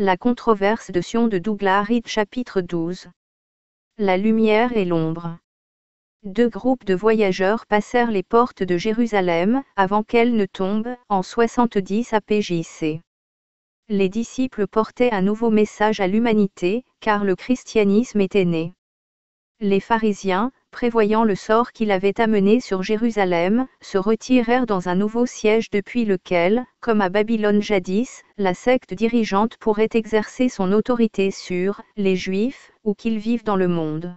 La controverse de Sion de Douglas Reed chapitre 12. La lumière et l'ombre. Deux groupes de voyageurs passèrent les portes de Jérusalem, avant qu'elles ne tombent, en 70 APJC. Les disciples portaient un nouveau message à l'humanité, car le christianisme était né. Les pharisiens, prévoyant le sort qu'il avait amené sur Jérusalem, se retirèrent dans un nouveau siège depuis lequel, comme à Babylone jadis, la secte dirigeante pourrait exercer son autorité sur les Juifs, où qu'ils vivent dans le monde.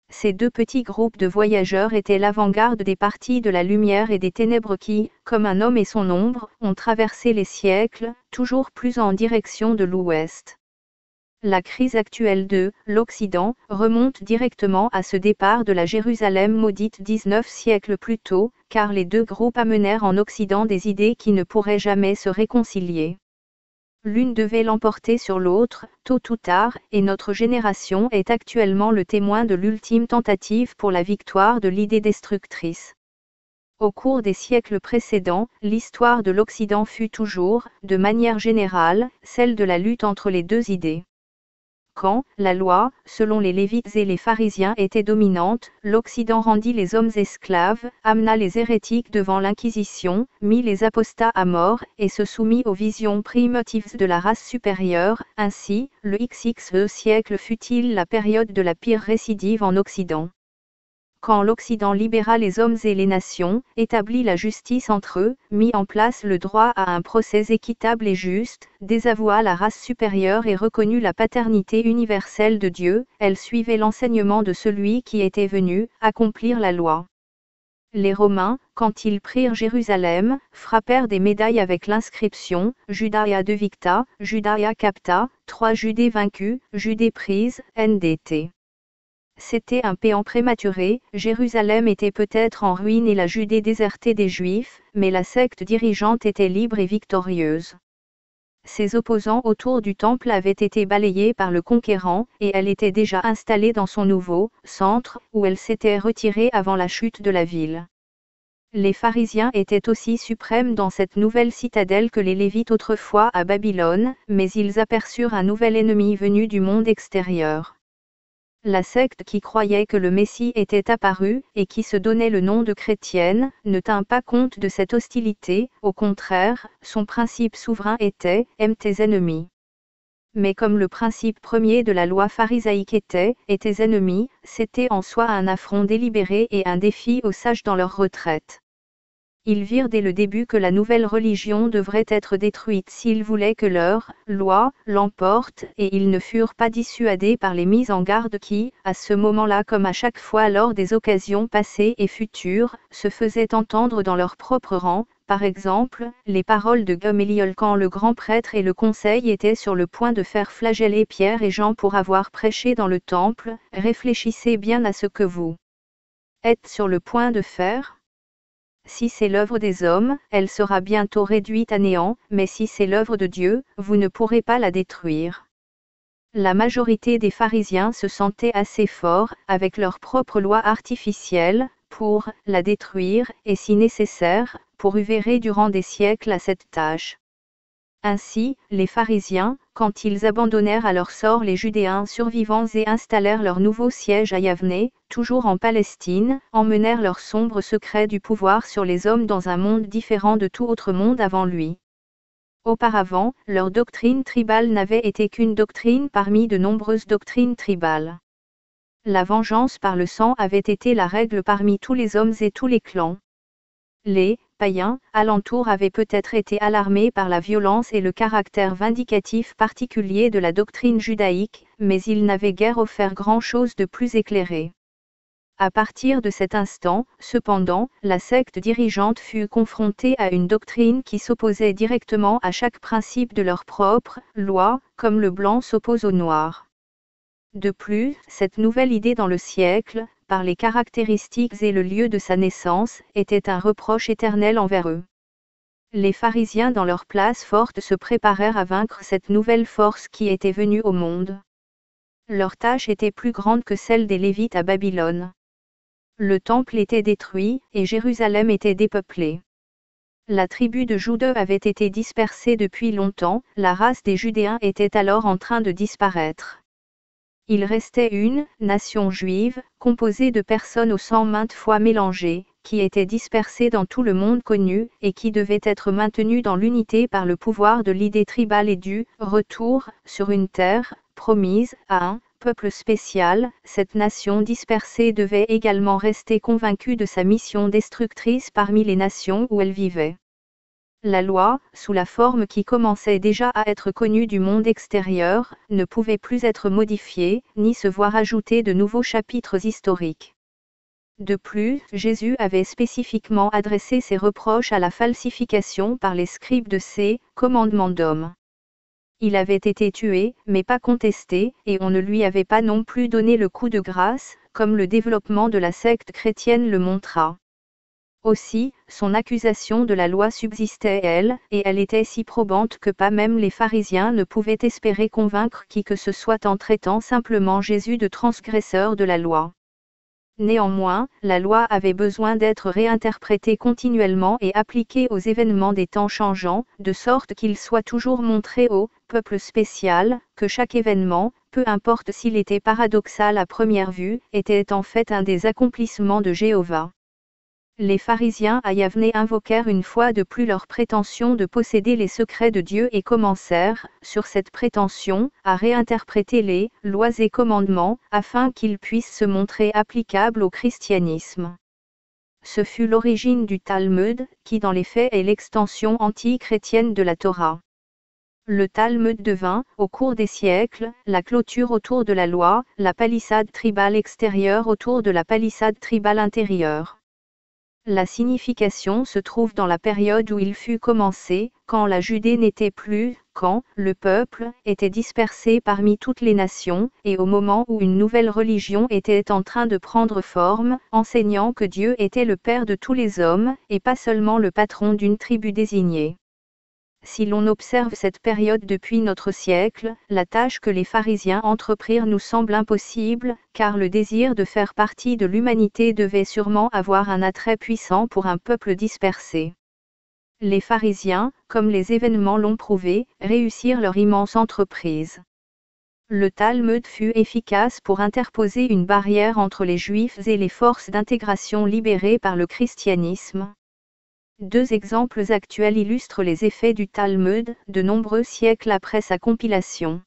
Ces deux petits groupes de voyageurs étaient l'avant-garde des partis de la lumière et des ténèbres qui, comme un homme et son ombre, ont traversé les siècles, toujours plus en direction de l'Ouest. La crise actuelle de l'Occident remonte directement à ce départ de la Jérusalem maudite 19 siècles plus tôt, car les deux groupes amenèrent en Occident des idées qui ne pourraient jamais se réconcilier. L'une devait l'emporter sur l'autre, tôt ou tard, et notre génération est actuellement le témoin de l'ultime tentative pour la victoire de l'idée destructrice. Au cours des siècles précédents, l'histoire de l'Occident fut toujours, de manière générale, celle de la lutte entre les deux idées. Quand la loi, selon les Lévites et les pharisiens était dominante, l'Occident rendit les hommes esclaves, amena les hérétiques devant l'Inquisition, mit les apostats à mort, et se soumit aux visions primitives de la race supérieure. Ainsi, le XXe siècle fut-il la période de la pire récidive en Occident. Quand l'Occident libéra les hommes et les nations, établit la justice entre eux, mit en place le droit à un procès équitable et juste, désavoua la race supérieure et reconnut la paternité universelle de Dieu, elle suivait l'enseignement de celui qui était venu accomplir la loi. Les Romains, quand ils prirent Jérusalem, frappèrent des médailles avec l'inscription « Judaea devicta, Judaea capta, 3 Judée vaincue, Judée prise, NDT ». C'était un péant prématuré, Jérusalem était peut-être en ruine et la Judée désertée des Juifs, mais la secte dirigeante était libre et victorieuse. Ses opposants autour du temple avaient été balayés par le conquérant, et elle était déjà installée dans son nouveau centre, où elle s'était retirée avant la chute de la ville. Les pharisiens étaient aussi suprêmes dans cette nouvelle citadelle que les Lévites autrefois à Babylone, mais ils aperçurent un nouvel ennemi venu du monde extérieur. La secte qui croyait que le Messie était apparu, et qui se donnait le nom de chrétienne, ne tint pas compte de cette hostilité, au contraire, son principe souverain était « aime tes ennemis ». Mais comme le principe premier de la loi pharisaïque était « et tes ennemis », c'était en soi un affront délibéré et un défi aux sages dans leur retraite. Ils virent dès le début que la nouvelle religion devrait être détruite s'ils voulaient que leur loi l'emporte, et ils ne furent pas dissuadés par les mises en garde qui, à ce moment-là comme à chaque fois lors des occasions passées et futures, se faisaient entendre dans leur propre rang. Par exemple, les paroles de Gamaliel quand le grand prêtre et le conseil étaient sur le point de faire flageller Pierre et Jean pour avoir prêché dans le temple. Réfléchissez bien à ce que vous êtes sur le point de faire. Si c'est l'œuvre des hommes, elle sera bientôt réduite à néant, mais si c'est l'œuvre de Dieu, vous ne pourrez pas la détruire. La majorité des pharisiens se sentaient assez forts, avec leur propre loi artificielle, pour la détruire, et si nécessaire, pour œuvrer durant des siècles à cette tâche. Ainsi, les pharisiens, quand ils abandonnèrent à leur sort les Judéens survivants et installèrent leur nouveau siège à Yavne, toujours en Palestine, emmenèrent leur sombre secret du pouvoir sur les hommes dans un monde différent de tout autre monde avant lui. Auparavant, leur doctrine tribale n'avait été qu'une doctrine parmi de nombreuses doctrines tribales. La vengeance par le sang avait été la règle parmi tous les hommes et tous les clans. Les païens alentour avaient peut-être été alarmés par la violence et le caractère vindicatif particulier de la doctrine judaïque, mais ils n'avaient guère offert grand-chose de plus éclairé. À partir de cet instant, cependant, la secte dirigeante fut confrontée à une doctrine qui s'opposait directement à chaque principe de leur propre loi, comme le blanc s'oppose au noir. De plus, cette nouvelle idée dans le siècle, par les caractéristiques et le lieu de sa naissance, était un reproche éternel envers eux. Les pharisiens dans leur place forte se préparèrent à vaincre cette nouvelle force qui était venue au monde. Leur tâche était plus grande que celle des Lévites à Babylone. Le temple était détruit, et Jérusalem était dépeuplée. La tribu de Juda avait été dispersée depuis longtemps, la race des Judéens était alors en train de disparaître. Il restait une nation juive, composée de personnes au sang maintes fois mélangées, qui étaient dispersées dans tout le monde connu, et qui devait être maintenue dans l'unité par le pouvoir de l'idée tribale et du retour sur une terre promise à un peuple spécial. Cette nation dispersée devait également rester convaincue de sa mission destructrice parmi les nations où elle vivait. La loi, sous la forme qui commençait déjà à être connue du monde extérieur, ne pouvait plus être modifiée, ni se voir ajouter de nouveaux chapitres historiques. De plus, Jésus avait spécifiquement adressé ses reproches à la falsification par les scribes de ses commandements d'homme. Il avait été tué, mais pas contesté, et on ne lui avait pas non plus donné le coup de grâce, comme le développement de la secte chrétienne le montra. Aussi, son accusation de la loi subsistait elle, et elle était si probante que pas même les pharisiens ne pouvaient espérer convaincre qui que ce soit en traitant simplement Jésus de transgresseur de la loi. Néanmoins, la loi avait besoin d'être réinterprétée continuellement et appliquée aux événements des temps changeants, de sorte qu'il soit toujours montré au peuple spécial, que chaque événement, peu importe s'il était paradoxal à première vue, était en fait un des accomplissements de Jéhovah. Les pharisiens à Yavne invoquèrent une fois de plus leur prétention de posséder les secrets de Dieu et commencèrent, sur cette prétention, à réinterpréter les lois et commandements, afin qu'ils puissent se montrer applicables au christianisme. Ce fut l'origine du Talmud, qui dans les faits est l'extension anti-chrétienne de la Torah. Le Talmud devint, au cours des siècles, la clôture autour de la loi, la palissade tribale extérieure autour de la palissade tribale intérieure. La signification se trouve dans la période où il fut commencé, quand la Judée n'était plus, quand le peuple était dispersé parmi toutes les nations, et au moment où une nouvelle religion était en train de prendre forme, enseignant que Dieu était le Père de tous les hommes, et pas seulement le patron d'une tribu désignée. Si l'on observe cette période depuis notre siècle, la tâche que les pharisiens entreprirent nous semble impossible, car le désir de faire partie de l'humanité devait sûrement avoir un attrait puissant pour un peuple dispersé. Les pharisiens, comme les événements l'ont prouvé, réussirent leur immense entreprise. Le Talmud fut efficace pour interposer une barrière entre les Juifs et les forces d'intégration libérées par le christianisme. Deux exemples actuels illustrent les effets du Talmud, de nombreux siècles après sa compilation.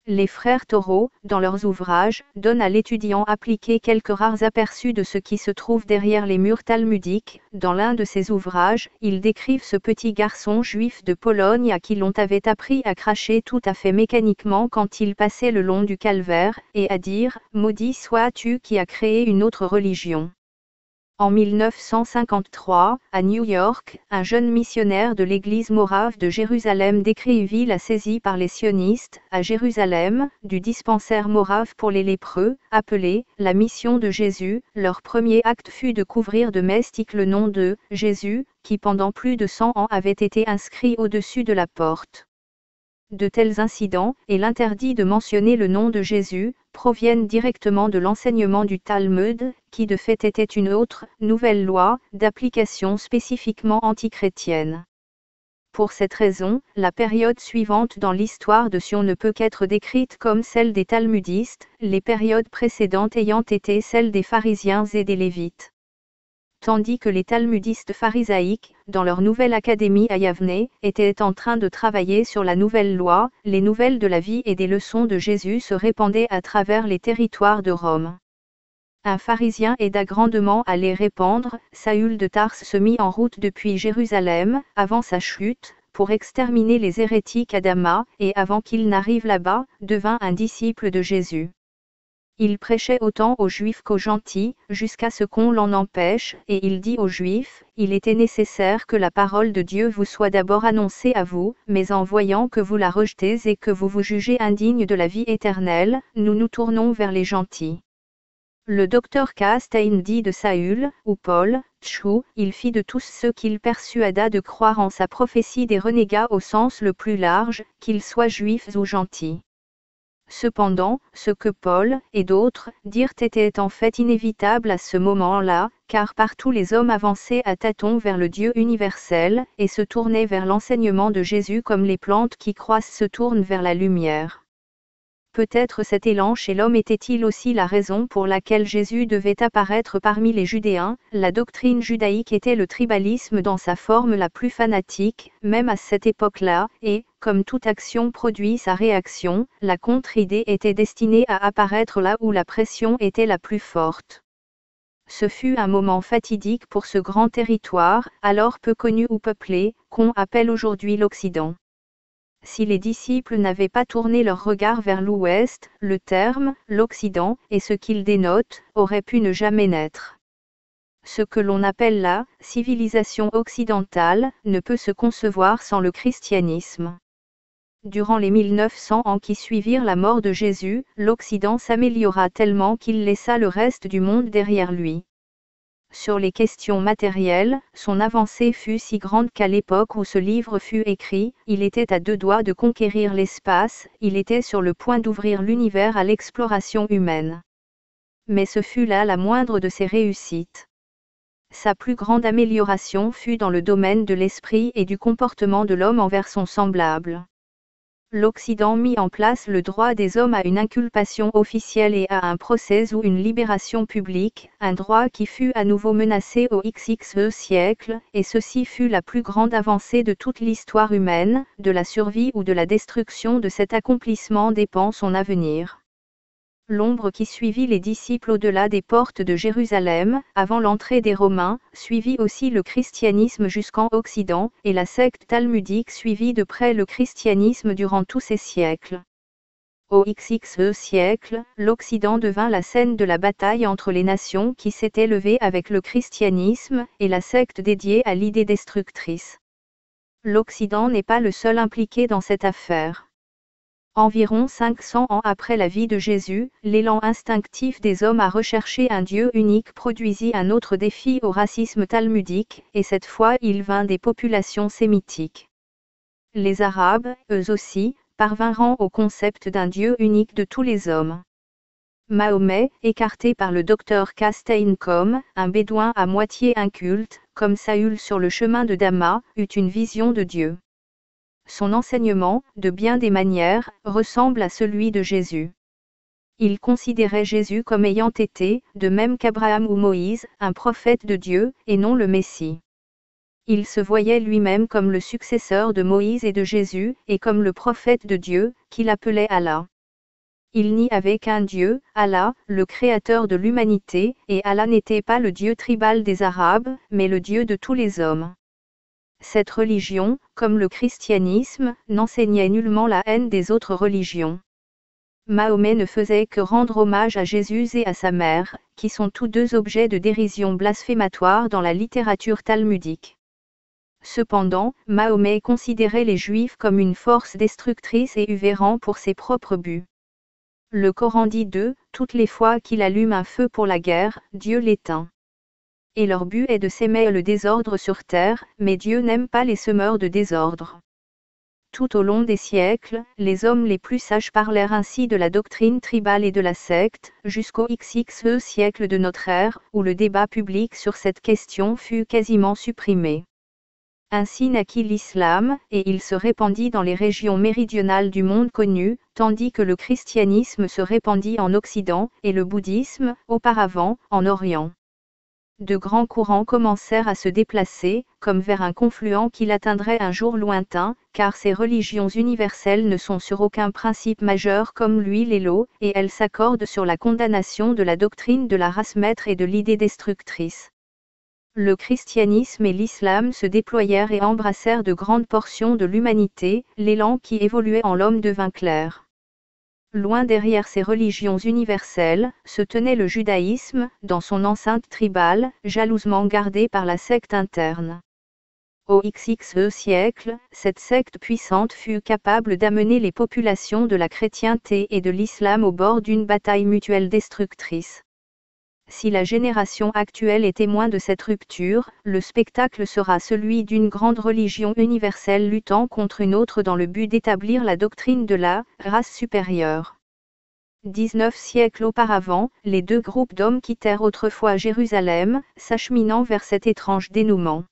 Les frères Thoreau, dans leurs ouvrages, donnent à l'étudiant appliqué quelques rares aperçus de ce qui se trouve derrière les murs talmudiques. Dans l'un de ces ouvrages, ils décrivent ce petit garçon juif de Pologne à qui l'on avait appris à cracher tout à fait mécaniquement quand il passait le long du calvaire, et à dire « Maudit sois-tu qui as créé une autre religion ». En 1953, à New York, un jeune missionnaire de l'église morave de Jérusalem décrivit la saisie par les sionistes, à Jérusalem, du dispensaire morave pour les lépreux, appelé « la mission de Jésus ». Leur premier acte fut de couvrir de mestique le nom de « Jésus », qui pendant plus de 100 ans avait été inscrit au-dessus de la porte. De tels incidents, et l'interdit de mentionner le nom de Jésus, proviennent directement de l'enseignement du Talmud, qui de fait était une autre, nouvelle loi, d'application spécifiquement antichrétienne. Pour cette raison, la période suivante dans l'histoire de Sion ne peut qu'être décrite comme celle des talmudistes, les périodes précédentes ayant été celles des pharisiens et des lévites. Tandis que les talmudistes pharisaïques, dans leur nouvelle académie à Yavne, étaient en train de travailler sur la nouvelle loi, les nouvelles de la vie et des leçons de Jésus se répandaient à travers les territoires de Rome. Un pharisien aida grandement à les répandre. Saül de Tarse se mit en route depuis Jérusalem, avant sa chute, pour exterminer les hérétiques à Damas, et avant qu'il n'arrive là-bas, devint un disciple de Jésus. Il prêchait autant aux Juifs qu'aux gentils, jusqu'à ce qu'on l'en empêche, et il dit aux Juifs, « Il était nécessaire que la parole de Dieu vous soit d'abord annoncée à vous, mais en voyant que vous la rejetez et que vous vous jugez indigne de la vie éternelle, nous nous tournons vers les gentils. » Le docteur Castein dit de Saül, ou Paul, Tchou, il fit de tous ceux qu'il persuada de croire en sa prophétie des renégats au sens le plus large, qu'ils soient juifs ou gentils. Cependant, ce que Paul et d'autres dirent était en fait inévitable à ce moment-là, car partout les hommes avançaient à tâtons vers le Dieu universel, et se tournaient vers l'enseignement de Jésus comme les plantes qui croissent se tournent vers la lumière. Peut-être cet élan chez l'homme était-il aussi la raison pour laquelle Jésus devait apparaître parmi les Judéens. La doctrine judaïque était le tribalisme dans sa forme la plus fanatique, même à cette époque-là, et, comme toute action produit sa réaction, la contre-idée était destinée à apparaître là où la pression était la plus forte. Ce fut un moment fatidique pour ce grand territoire, alors peu connu ou peuplé, qu'on appelle aujourd'hui l'Occident. Si les disciples n'avaient pas tourné leur regard vers l'Ouest, le terme « l'Occident » et ce qu'il dénote, aurait pu ne jamais naître. Ce que l'on appelle la « civilisation occidentale » ne peut se concevoir sans le christianisme. Durant les 1900 ans qui suivirent la mort de Jésus, l'Occident s'améliora tellement qu'il laissa le reste du monde derrière lui. Sur les questions matérielles, son avancée fut si grande qu'à l'époque où ce livre fut écrit, il était à deux doigts de conquérir l'espace, il était sur le point d'ouvrir l'univers à l'exploration humaine. Mais ce fut là la moindre de ses réussites. Sa plus grande amélioration fut dans le domaine de l'esprit et du comportement de l'homme envers son semblable. L'Occident mit en place le droit des hommes à une inculpation officielle et à un procès ou une libération publique, un droit qui fut à nouveau menacé au XXe siècle, et ceci fut la plus grande avancée de toute l'histoire humaine. De la survie ou de la destruction de cet accomplissement dépend son avenir. L'ombre qui suivit les disciples au-delà des portes de Jérusalem, avant l'entrée des Romains, suivit aussi le christianisme jusqu'en Occident, et la secte talmudique suivit de près le christianisme durant tous ces siècles. Au XXe siècle, l'Occident devint la scène de la bataille entre les nations qui s'étaient levées avec le christianisme, et la secte dédiée à l'idée destructrice. L'Occident n'est pas le seul impliqué dans cette affaire. Environ 500 ans après la vie de Jésus, l'élan instinctif des hommes à rechercher un Dieu unique produisit un autre défi au racisme talmudique, et cette fois il vint des populations sémitiques. Les Arabes, eux aussi, parvinrent au concept d'un Dieu unique de tous les hommes. Mahomet, écarté par le docteur Castaigne comme un bédouin à moitié inculte, comme Saül sur le chemin de Damas, eut une vision de Dieu. Son enseignement, de bien des manières, ressemble à celui de Jésus. Il considérait Jésus comme ayant été, de même qu'Abraham ou Moïse, un prophète de Dieu, et non le Messie. Il se voyait lui-même comme le successeur de Moïse et de Jésus, et comme le prophète de Dieu, qu'il appelait Allah. Il n'y avait qu'un Dieu, Allah, le créateur de l'humanité, et Allah n'était pas le Dieu tribal des Arabes, mais le Dieu de tous les hommes. Cette religion, comme le christianisme, n'enseignait nullement la haine des autres religions. Mahomet ne faisait que rendre hommage à Jésus et à sa mère, qui sont tous deux objets de dérision blasphématoire dans la littérature talmudique. Cependant, Mahomet considérait les Juifs comme une force destructrice et uvérant pour ses propres buts. Le Coran dit d'eux, toutes les fois qu'il allume un feu pour la guerre, Dieu l'éteint. Et leur but est de s'aimer le désordre sur terre, mais Dieu n'aime pas les semeurs de désordre. Tout au long des siècles, les hommes les plus sages parlèrent ainsi de la doctrine tribale et de la secte, jusqu'au XXe siècle de notre ère, où le débat public sur cette question fut quasiment supprimé. Ainsi naquit l'islam, et il se répandit dans les régions méridionales du monde connu, tandis que le christianisme se répandit en Occident, et le bouddhisme, auparavant, en Orient. De grands courants commencèrent à se déplacer, comme vers un confluent qui l'atteindrait un jour lointain, car ces religions universelles ne sont sur aucun principe majeur comme l'huile et l'eau, et elles s'accordent sur la condamnation de la doctrine de la race maître et de l'idée destructrice. Le christianisme et l'islam se déployèrent et embrassèrent de grandes portions de l'humanité, l'élan qui évoluait en l'homme devint clair. Loin derrière ces religions universelles, se tenait le judaïsme, dans son enceinte tribale, jalousement gardée par la secte interne. Au XXe siècle, cette secte puissante fut capable d'amener les populations de la chrétienté et de l'islam au bord d'une bataille mutuelle destructrice. Si la génération actuelle est témoin de cette rupture, le spectacle sera celui d'une grande religion universelle luttant contre une autre dans le but d'établir la doctrine de la race supérieure. 19 siècles auparavant, les deux groupes d'hommes quittèrent autrefois Jérusalem, s'acheminant vers cet étrange dénouement.